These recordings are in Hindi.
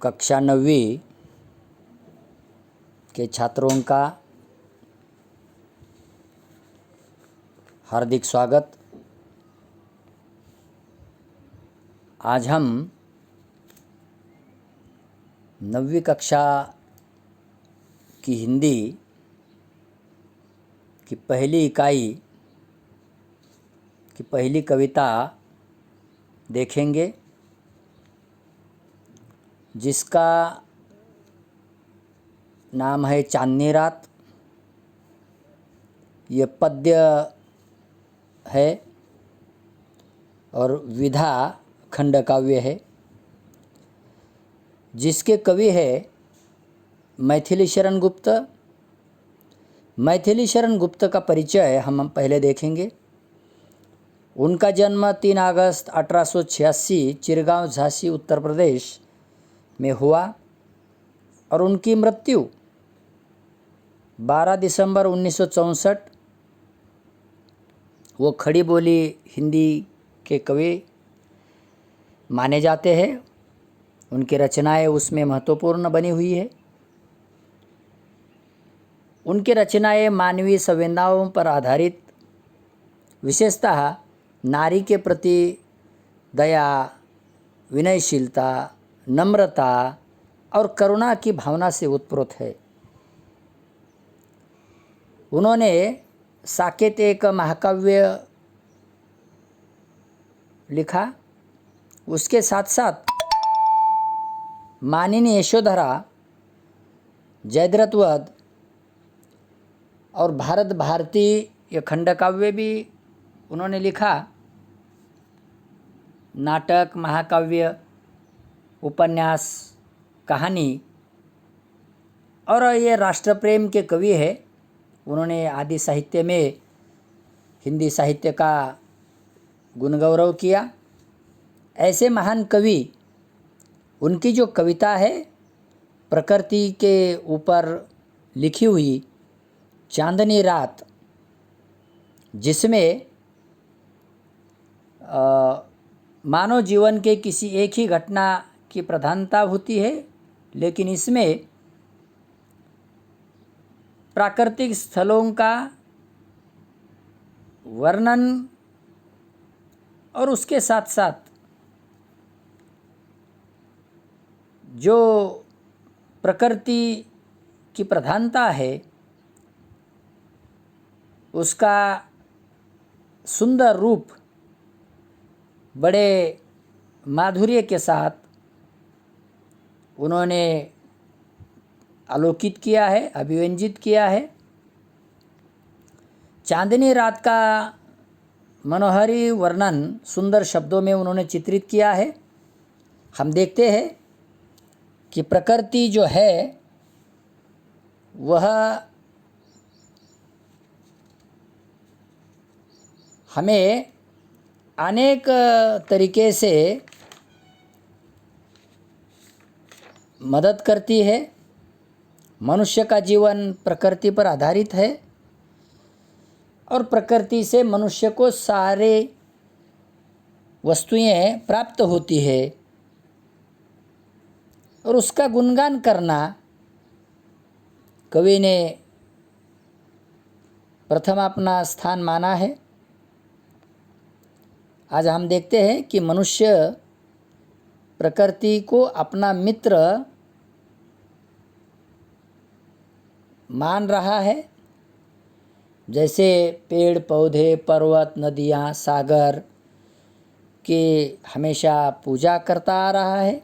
कक्षा 9वीं के छात्रों का हार्दिक स्वागत। आज हम 9वीं कक्षा की हिंदी की पहली इकाई की पहली कविता देखेंगे, जिसका नाम है चांदनी रात। ये पद्य है और विधा खंड काव्य है, जिसके कवि है मैथिली शरण गुप्त। मैथिली शरण गुप्त का परिचय हम पहले देखेंगे। उनका जन्म 3 अगस्त 1886 चिरगांव, झांसी, उत्तर प्रदेश में हुआ और उनकी मृत्यु 12 दिसंबर 1964। वो खड़ी बोली हिंदी के कवि माने जाते हैं। उनकी रचनाएं उसमें महत्वपूर्ण बनी हुई है। उनकी रचनाएं मानवीय संवेदनाओं पर आधारित, विशेषतः नारी के प्रति दया, विनयशीलता, नम्रता और करुणा की भावना से उत्प्रोत है। उन्होंने साकेत एक महाकाव्य लिखा। उसके साथ साथ मानिनी यशोधरा, जयद्रथ वध और भारत भारती ये खंडकाव्य भी उन्होंने लिखा। नाटक, महाकाव्य, उपन्यास, कहानी और ये राष्ट्र प्रेम के कवि है। उन्होंने आदि साहित्य में हिंदी साहित्य का गुणगौरव किया। ऐसे महान कवि, उनकी जो कविता है प्रकृति के ऊपर लिखी हुई चांदनी रात, जिसमें मानव जीवन के किसी एक ही घटना की प्रधानता होती है, लेकिन इसमें प्राकृतिक स्थलों का वर्णन और उसके साथ साथ जो प्रकृति की प्रधानता है उसका सुंदर रूप बड़े माधुर्य के साथ उन्होंने आलोकित किया है, अभिव्यंजित किया है। चांदनी रात का मनोहारी वर्णन सुंदर शब्दों में उन्होंने चित्रित किया है। हम देखते हैं कि प्रकृति जो है वह हमें अनेक तरीके से मदद करती है। मनुष्य का जीवन प्रकृति पर आधारित है और प्रकृति से मनुष्य को सारे वस्तुएं प्राप्त होती है और उसका गुणगान करना कवि ने प्रथम अपना स्थान माना है। आज हम देखते हैं कि मनुष्य प्रकृति को अपना मित्र मान रहा है। जैसे पेड़ पौधे, पर्वत, नदियाँ, सागर की हमेशा पूजा करता आ रहा है,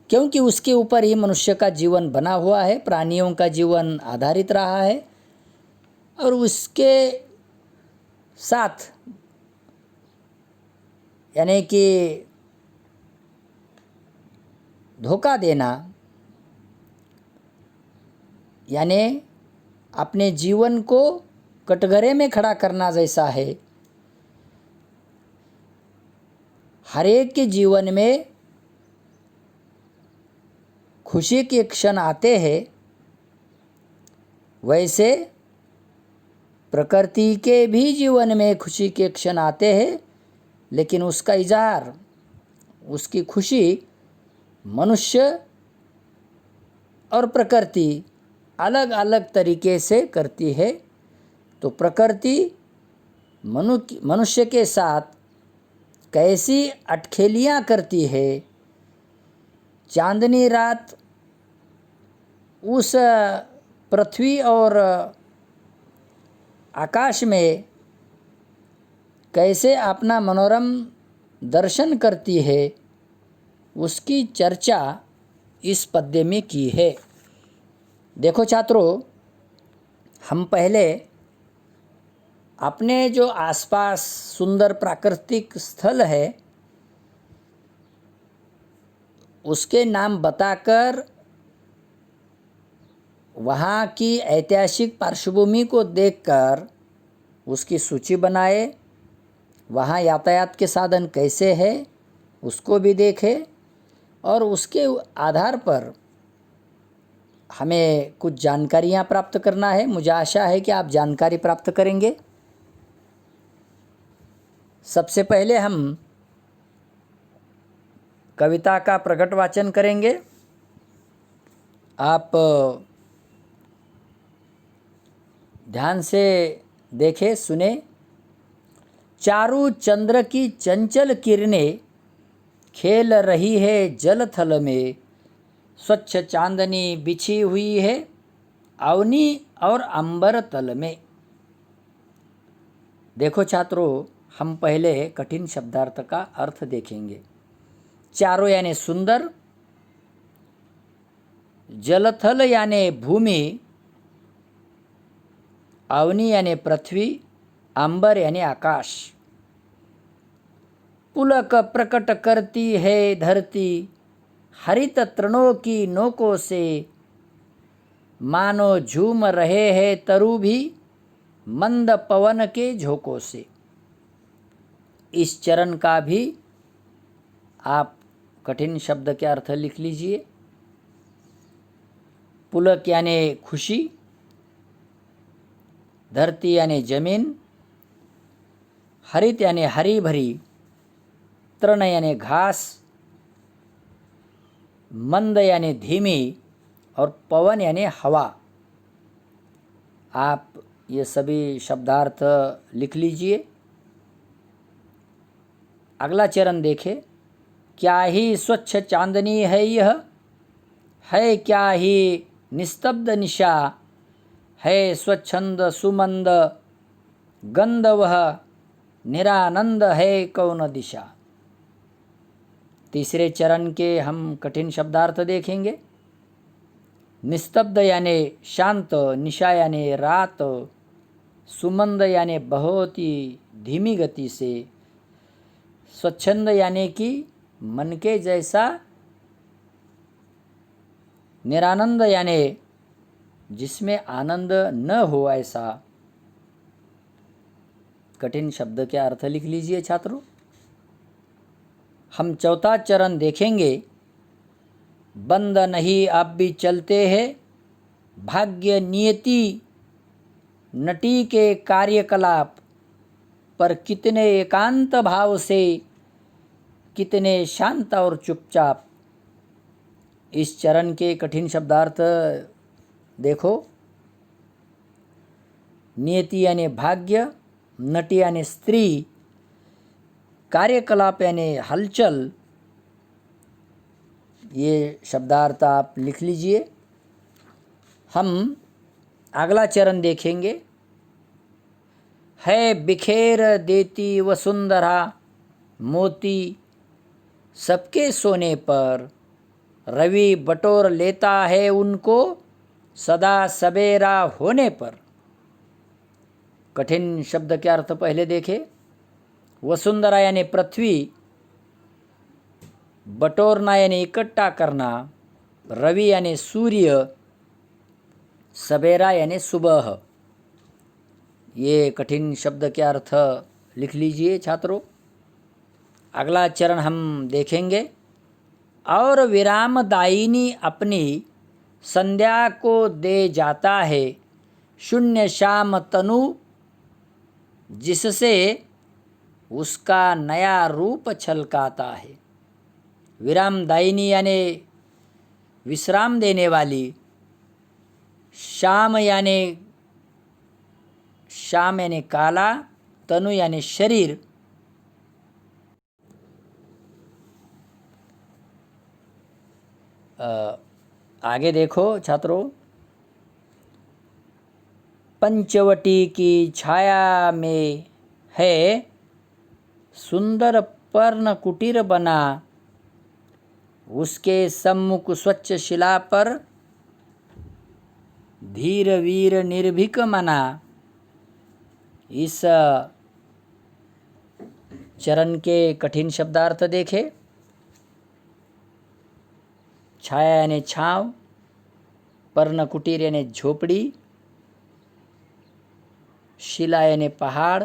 क्योंकि उसके ऊपर ही मनुष्य का जीवन बना हुआ है, प्राणियों का जीवन आधारित रहा है। और उसके साथ यानी कि धोखा देना, यानी अपने जीवन को कटघरे में खड़ा करना जैसा है। हर एक के जीवन में खुशी के क्षण आते हैं, वैसे प्रकृति के भी जीवन में खुशी के क्षण आते हैं, लेकिन उसका इजहार, उसकी खुशी मनुष्य और प्रकृति अलग अलग तरीके से करती है। तो प्रकृति मनुष्य के साथ कैसी अटखेलियाँ करती है, चांदनी रात उस पृथ्वी और आकाश में कैसे अपना मनोरम दर्शन करती है, उसकी चर्चा इस पद्य में की है। देखो छात्रों, हम पहले अपने जो आसपास सुंदर प्राकृतिक स्थल है उसके नाम बताकर वहाँ की ऐतिहासिक पार्श्वभूमि को देखकर उसकी सूची बनाए, वहाँ यातायात के साधन कैसे है उसको भी देखें और उसके आधार पर हमें कुछ जानकारियाँ प्राप्त करना है। मुझे आशा है कि आप जानकारी प्राप्त करेंगे। सबसे पहले हम कविता का प्रकट वाचन करेंगे। आप ध्यान से देखें, सुने। चारू चंद्र की चंचल किरणें खेल रही है जल थल में, स्वच्छ चांदनी बिछी हुई है अवनी और अंबर तल में। देखो छात्रों, हम पहले कठिन शब्दार्थ का अर्थ देखेंगे। चारों यानी सुंदर, जलथल यानी भूमि, अवनी यानी पृथ्वी, अंबर यानी आकाश। पुलक प्रकट करती है धरती, हरित तृणों की नोकों से, मानो झूम रहे हैं तरु भी मंद पवन के झोंकों से। इस चरण का भी आप कठिन शब्द के अर्थ लिख लीजिए। पुलक यानी खुशी, धरती यानी जमीन, हरित यानी हरी भरी, तृण यानी घास, मंद यानी धीमी और पवन यानी हवा। आप ये सभी शब्दार्थ लिख लीजिए। अगला चरण देखें। क्या ही स्वच्छ चांदनी है यह, है क्या ही निस्तब्ध निशा, है स्वच्छंद सुमंद गंध वह, निरानंद है कौन दिशा। तीसरे चरण के हम कठिन शब्दार्थ देखेंगे। निस्तब्ध यानी शांत, निशा यानी रात, सुमंद यानी बहुत ही धीमी गति से, स्वच्छंद यानी कि मन के जैसा, निरानंद यानी जिसमें आनंद न हो ऐसा। कठिन शब्द के अर्थ लिख लीजिए छात्रों। हम चौथा चरण देखेंगे। बंद नहीं आप भी चलते हैं, भाग्य नियति नटी के कार्यकलाप, पर कितने एकांत भाव से, कितने शांत और चुपचाप। इस चरण के कठिन शब्दार्थ देखो। नियति यानी भाग्य, नटी यानी स्त्री, कार्यकलाप यानी हलचल। ये शब्दार्थ आप लिख लीजिए। हम अगला चरण देखेंगे। है बिखेर देती वसुंधरा मोती, सबके सोने पर, रवि बटोर लेता है उनको सदा सवेरा होने पर। कठिन शब्द के अर्थ पहले देखें। वसुंधरा यानी पृथ्वी, बटोरना यानी इकट्ठा करना, रवि यानी सूर्य, सवेरा यानी सुबह। ये कठिन शब्द के अर्थ लिख लीजिए छात्रों। अगला चरण हम देखेंगे। और विराम दायिनी अपनी संध्या को दे जाता है, शून्य श्याम तनु जिससे उसका नया रूप छलकाता है। विरामदायिनी यानी विश्राम देने वाली, श्याम यानी काला, तनु यानी शरीर, आगे देखो छात्रों, पंचवटी की छाया में है सुंदर पर्ण कुटीर बना, उसके सम्मुख स्वच्छ शिला पर धीर वीर निर्भीक मना। इस चरण के कठिन शब्दार्थ देखे। छाया यानी छांव, पर्ण कुटीर यानी झोपड़ी, शिला यानी पहाड़,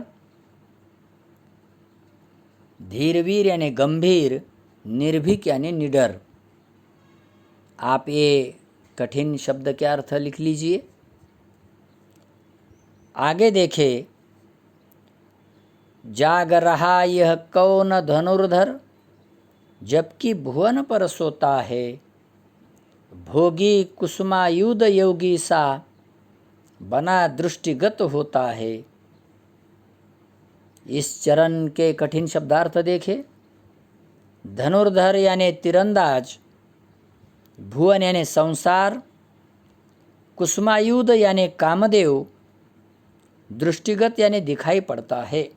धीरवीर यानी गंभीर, निर्भीक यानी निडर। आप ये कठिन शब्द के अर्थ लिख लीजिए। आगे देखें, जाग रहा यह कौन धनुर्धर, जबकि भुवन पर सोता है, भोगी कुसुमायुध योगी सा, बना दृष्टिगत होता है। इस चरण के कठिन शब्दार्थ देखें। धनुर्धर यानी तीरंदाज, भुवन यानी संसार, कुसुमायुध यानी कामदेव, दृष्टिगत यानी दिखाई पड़ता है।